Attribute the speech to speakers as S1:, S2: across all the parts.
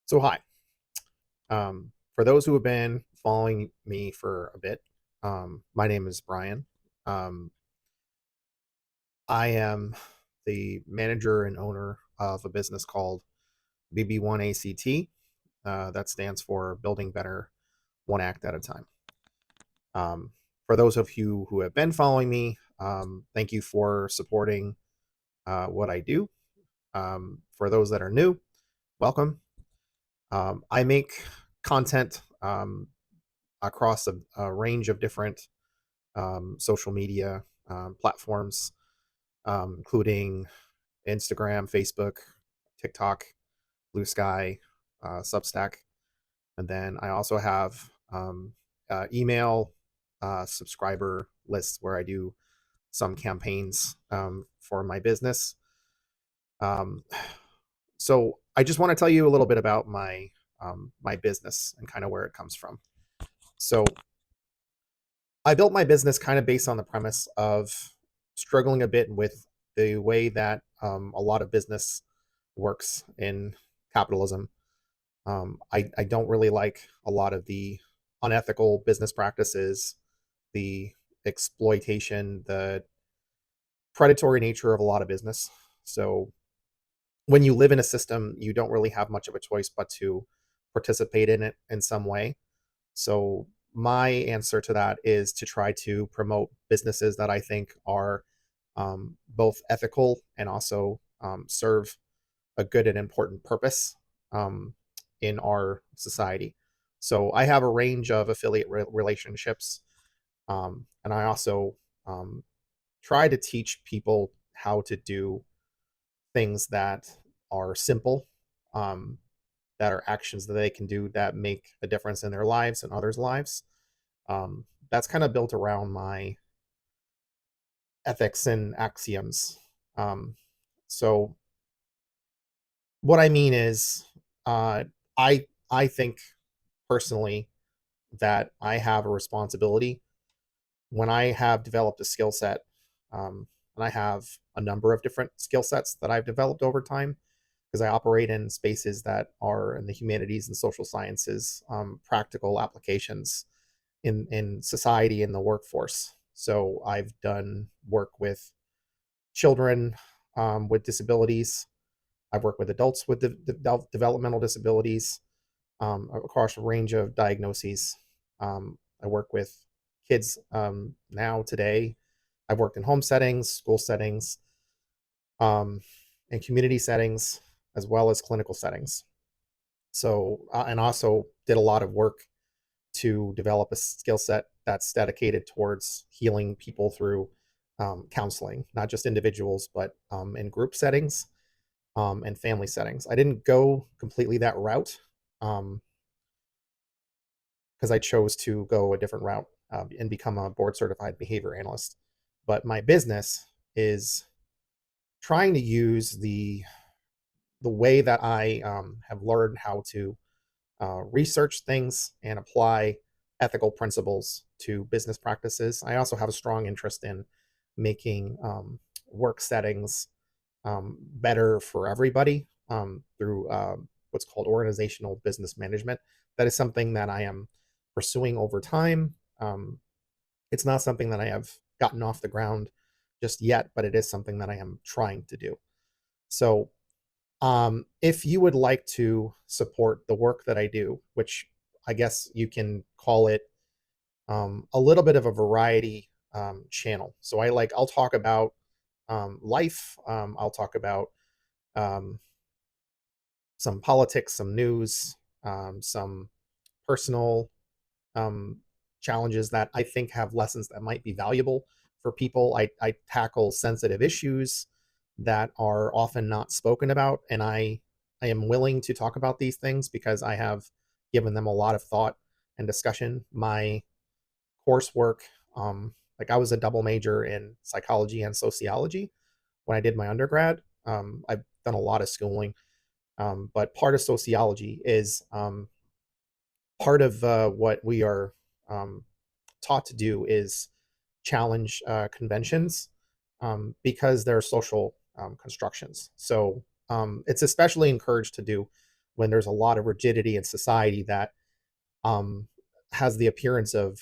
S1: So hi. For those who have been following me for a bit, my name is Brian. Um, I am the manager and owner of a business called BB1ACT. That stands for Building Better One Act at a Time. Um, for those of you who have been following me, thank you for supporting what I do. For those that are new, welcome. I make content across a range of different social media platforms, including Instagram, Facebook, TikTok, Blue Sky, Substack. And then I also have email subscriber lists where I do some campaigns for my business. Um, so I just want to tell you a little bit about my business and kind of where it comes from. So I built my business kind of based on the premise of struggling a bit with the way that a lot of business works in capitalism. I don't really like a lot of the unethical business practices, the exploitation, the predatory nature of a lot of business. So when you live in a system, you don't really have much of a choice but to participate in it in some way. So my answer to that is to try to promote businesses that I think are both ethical and also serve a good and important purpose um, in our society. So I have a range of affiliate relationships, and I also um, try to teach people how to do things that are simple, um, that are actions that they can do that make a difference in their lives and others' lives. That's kind of built around my ethics and axioms. Um, so what I mean is, uh, I think personally that I have a responsibility when I have developed a skill set, and I have a number of different skill sets that I've developed over time because I operate in spaces that are in the humanities and social sciences, practical applications in society in the workforce. So I've done work with children with disabilities. I've worked with adults with developmental disabilities across a range of diagnoses. I work with kids now today. I've worked in home settings, school settings, um, and community settings, as well as clinical settings. So, and also did a lot of work to develop a skill set that's dedicated towards healing people through counseling, not just individuals, but in group settings and family settings. I didn't go completely that route because I chose to go a different route and become a board certified behavior analyst. But my business is trying to use the way that I have learned how to research things and apply ethical principles to business practices. I also have a strong interest in making work settings better for everybody through what's called organizational business management. That is something that I am pursuing over time. It's not something that I have gotten off the ground just yet, but it is something that I am trying to do. So if you would like to support the work that I do, which I guess you can call it a little bit of a variety channel. So I'll talk about life. I'll talk about um, some politics, some news, some personal um, challenges that I think have lessons that might be valuable for people. I tackle sensitive issues that are often not spoken about, and I am willing to talk about these things because I have given them a lot of thought and discussion. My coursework, like I was a double major in psychology and sociology when I did my undergrad. I've done a lot of schooling, but part of sociology is part of what we are um, taught to do is challenge conventions because they're social constructions. So it's especially encouraged to do when there's a lot of rigidity in society that um, has the appearance of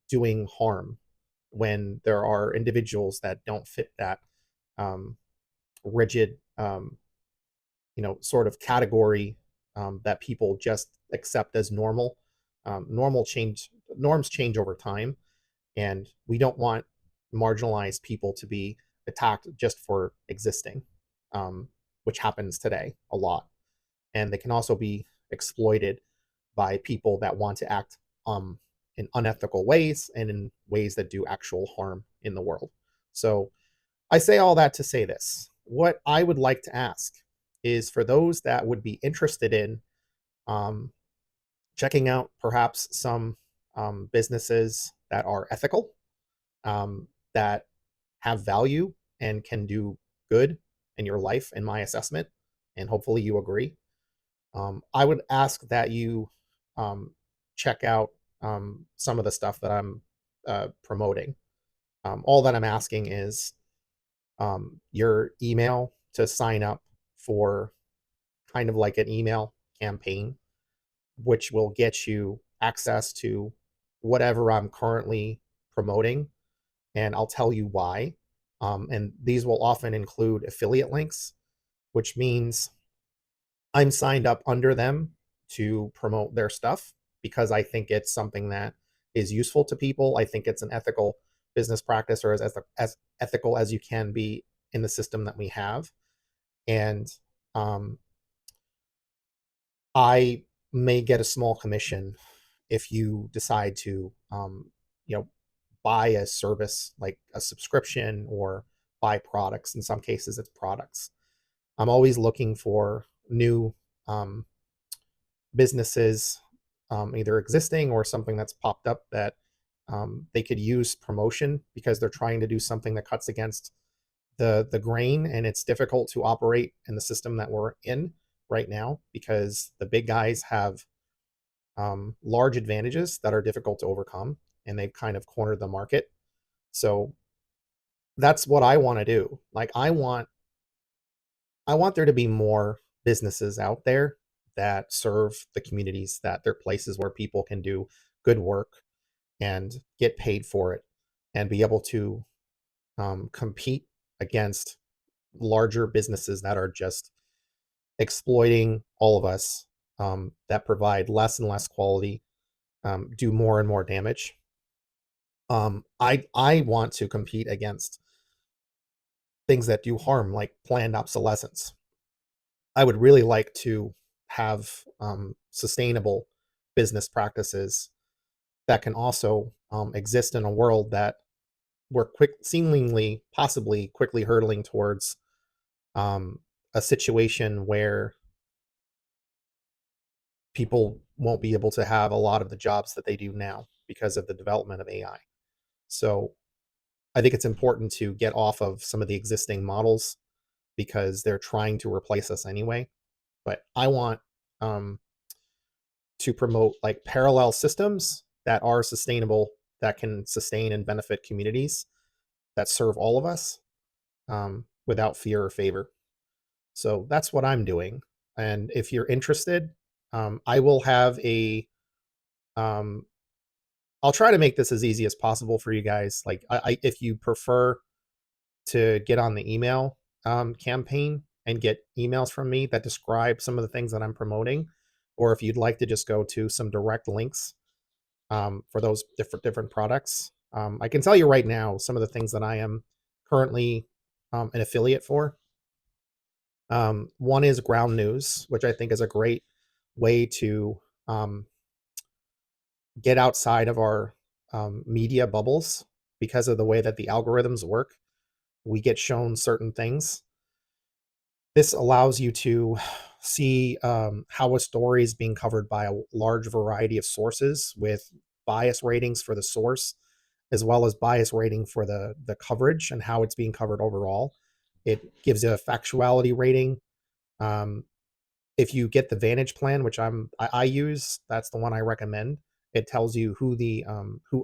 S1: doing harm, when there are individuals that don't fit that um, rigid, sort of category that people just accept as normal. Norms change over time, and we don't want marginalized people to be attacked just for existing, um, which happens today a lot. And they can also be exploited by people that want to act in unethical ways and in ways that do actual harm in the world. So I say all that to say this. What I would like to ask is for those that would be interested in um, checking out perhaps some businesses that are ethical, that have value and can do good in your life, in my assessment, and hopefully you agree. I would ask that you um, check out some of the stuff that I'm promoting. All that I'm asking is your email to sign up for kind of like an email campaign, which will get you access to whatever I'm currently promoting. And I'll tell you why. And these will often include affiliate links, which means I'm signed up under them to promote their stuff because I think it's something that is useful to people. I think it's an ethical business practice, or as ethical as you can be in the system that we have. And um, I may get a small commission if you decide to, you know, buy a service like a subscription or buy products. In some cases, it's products. I'm always looking for new um, businesses, either existing or something that's popped up that they could use promotion because they're trying to do something that cuts against the grain, and it's difficult to operate in the system that we're in right now because the big guys have large advantages that are difficult to overcome, and they've kind of cornered the market. So that's what I want to do. Like I want there to be more businesses out there that serve the communities, that they're places where people can do good work and get paid for it and be able to compete against larger businesses that are just exploiting all of us, that provide less and less quality, do more and more damage. I want to compete against things that do harm, like planned obsolescence. I would really like to have sustainable business practices that can also exist in a world that we're seemingly, possibly quickly hurtling towards um, a situation where people won't be able to have a lot of the jobs that they do now because of the development of AI. So I think it's important to get off of some of the existing models because they're trying to replace us anyway. But I want um, to promote like parallel systems that are sustainable, that can sustain and benefit communities, that serve all of us without fear or favor. So that's what I'm doing. And if you're interested, I will have um, I'll try to make this as easy as possible for you guys. Like, if you prefer to get on the email campaign and get emails from me that describe some of the things that I'm promoting, or if you'd like to just go to some direct links for those different products, I can tell you right now some of the things that I am currently an affiliate for. One is Ground News, which I think is a great way to um, get outside of our media bubbles because of the way that the algorithms work. We get shown certain things. This allows you to see how a story is being covered by a large variety of sources with bias ratings for the source, as well as bias rating for the coverage and how it's being covered overall. It gives you a factuality rating. Um, if you get the Vantage plan, which I use, that's the one I recommend. It tells you who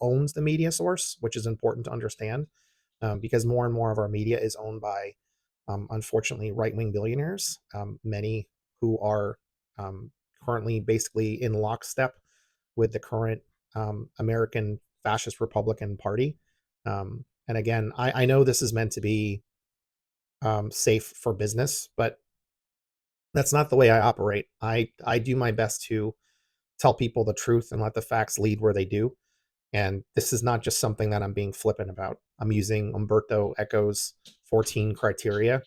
S1: owns the media source, which is important to understand because more and more of our media is owned by, unfortunately, right wing billionaires. Many who are um, currently basically in lockstep with the current American fascist Republican Party. And again, I know this is meant to be safe for business, but that's not the way I operate. I do my best to tell people the truth and let the facts lead where they do. And this is not just something that I'm being flippant about. I'm using Umberto Eco's 14 criteria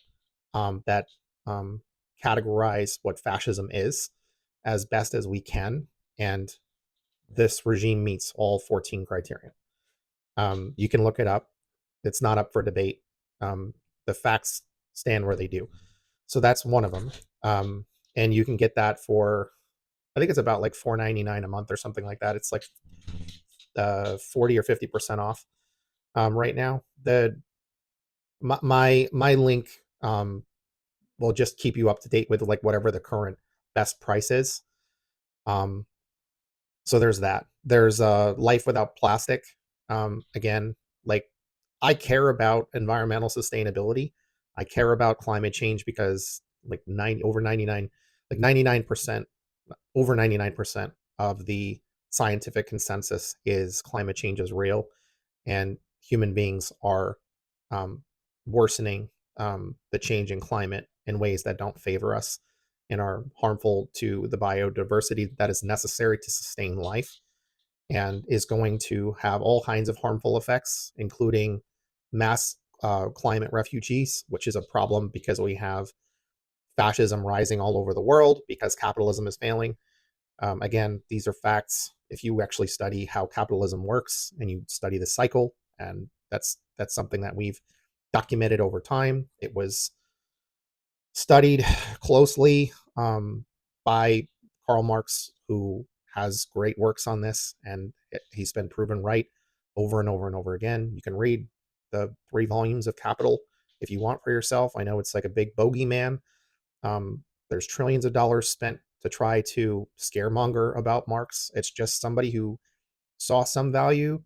S1: that um, categorize what fascism is as best as we can. And this regime meets all 14 criteria. You can look it up. It's not up for debate. The facts stand where they do. So that's one of them. And you can get that for, I think it's about like $4.99 a month or something like that. It's like 40 or 50% off right now. The my link will just keep you up to date with like whatever the current best price is. Um, so there's that. There's Life Without Plastic. Again, like I care about environmental sustainability. I care about climate change because like 99%, over 99% of the scientific consensus is climate change is real, and human beings are um, worsening the change in climate in ways that don't favor us and are harmful to the biodiversity that is necessary to sustain life, and is going to have all kinds of harmful effects, including mass climate refugees, which is a problem because we have fascism rising all over the world because capitalism is failing. Again, these are facts. If you actually study how capitalism works and you study the cycle, and that's something that we've documented over time. It was studied closely by Karl Marx, who has great works on this, and he's been proven right over and over and over again. You can read the 3 volumes of Capital if you want for yourself. I know it's like a big bogeyman. There's trillions of dollars spent to try to scaremonger about Marx. It's just somebody who saw some value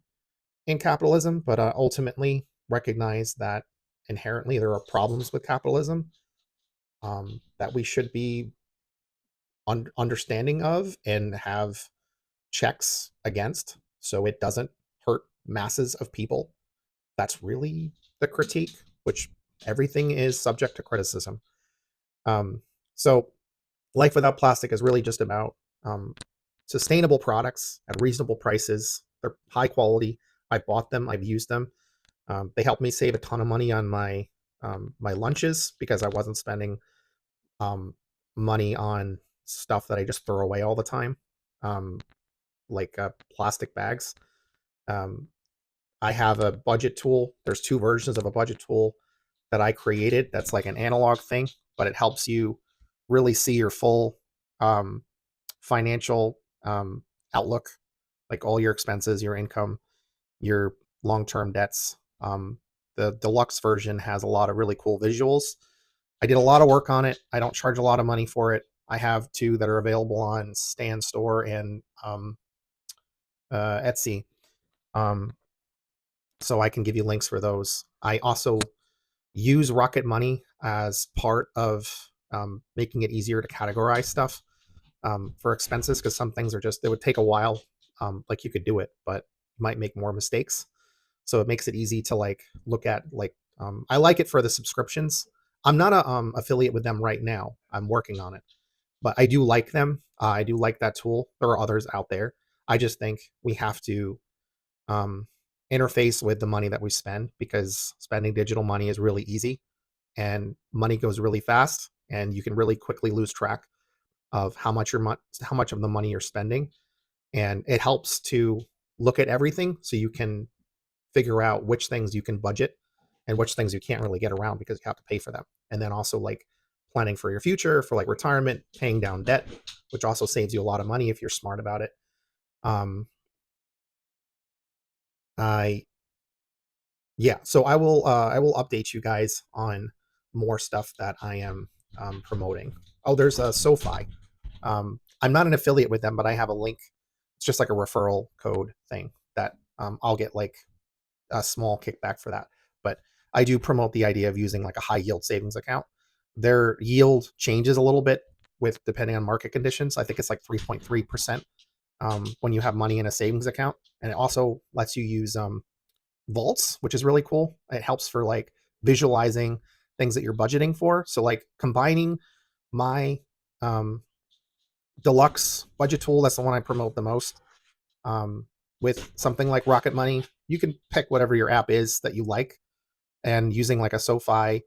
S1: in capitalism, but ultimately recognized that inherently there are problems with capitalism that we should be understanding of and have checks against so it doesn't hurt masses of people. That's really the critique, which everything is subject to criticism. So Life Without Plastic is really just about sustainable products at reasonable prices. They're high quality. I bought them. I've used them. They helped me save a ton of money on my lunches because I wasn't spending um, money on stuff that I just throw away all the time, um, like plastic bags. Um, I have a budget tool. There's 2 versions of a budget tool that I created. That's like an analog thing, but it helps you really see your full um, financial outlook, like all your expenses, your income, your long-term debts. The deluxe version has a lot of really cool visuals. I did a lot of work on it. I don't charge a lot of money for it. I have 2 that are available on Stan Store and Etsy. Um, so I can give you links for those. I also use Rocket Money as part of making it easier to categorize stuff for expenses, because some things are just, it would take a while. Like you could do it, but you might make more mistakes. So it makes it easy to like look at like, I like it for the subscriptions. I'm not a affiliate with them right now. I'm working on it, but I do like them. I do like that tool. There are others out there. I just think we have to um, interface with the money that we spend, because spending digital money is really easy and money goes really fast, and you can really quickly lose track of how much of the money you're spending. And it helps to look at everything so you can figure out which things you can budget and which things you can't really get around because you have to pay for them. And then also like planning for your future, for like retirement, paying down debt, which also saves you a lot of money if you're smart about it. Um, I Yeah, so I will update you guys on more stuff that I am promoting. Oh, there's a SoFi. I'm not an affiliate with them, but I have a link. It's just like a referral code thing that I'll get like a small kickback for that. But I do promote the idea of using like a high yield savings account. Their yield changes a little bit with depending on market conditions. I think it's like 3.3% when you have money in a savings account, and it also lets you use vaults, which is really cool. It helps for like visualizing things that you're budgeting for. So like combining my um, deluxe budget tool, that's the one I promote the most, um, with something like Rocket Money. You can pick whatever your app is that you like, and using like a SoFi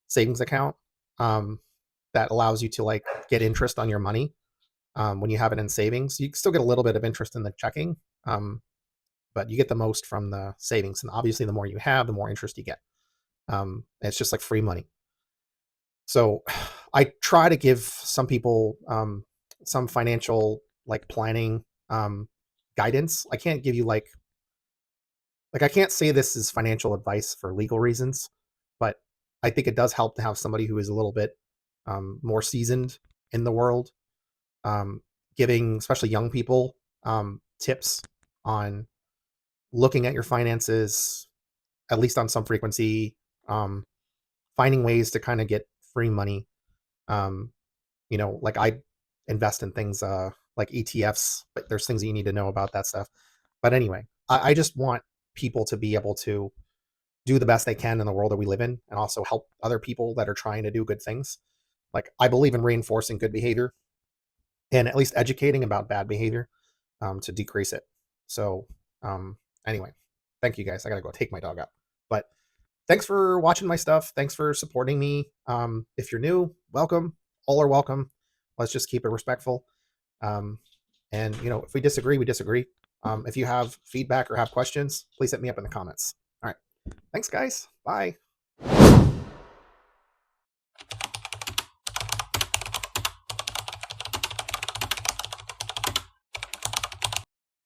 S1: savings account um, that allows you to like get interest on your money when you have it in savings. You still get a little bit of interest in the checking, um, but you get the most from the savings. And obviously, the more you have, the more interest you get. It's just like free money. So I try to give some people some financial like planning guidance. I can't give you like I can't say this is financial advice for legal reasons, but I think it does help to have somebody who is a little bit more seasoned in the world, um, giving especially young people tips on looking at your finances at least on some frequency, um, finding ways to kind of get free money. Um, like I invest in things like ETFs, but there's things that you need to know about that stuff. But anyway, I just want people to be able to do the best they can in the world that we live in, and also help other people that are trying to do good things. Like I believe in reinforcing good behavior and at least educating about bad behavior to decrease it. So um, anyway, thank you guys. I gotta go take my dog out. But thanks for watching my stuff. Thanks for supporting me. If you're new, welcome. All are welcome. Let's just keep it respectful. Um, and if we disagree, we disagree. If you have feedback or have questions, please hit me up in the comments. All right. Thanks, guys. Bye.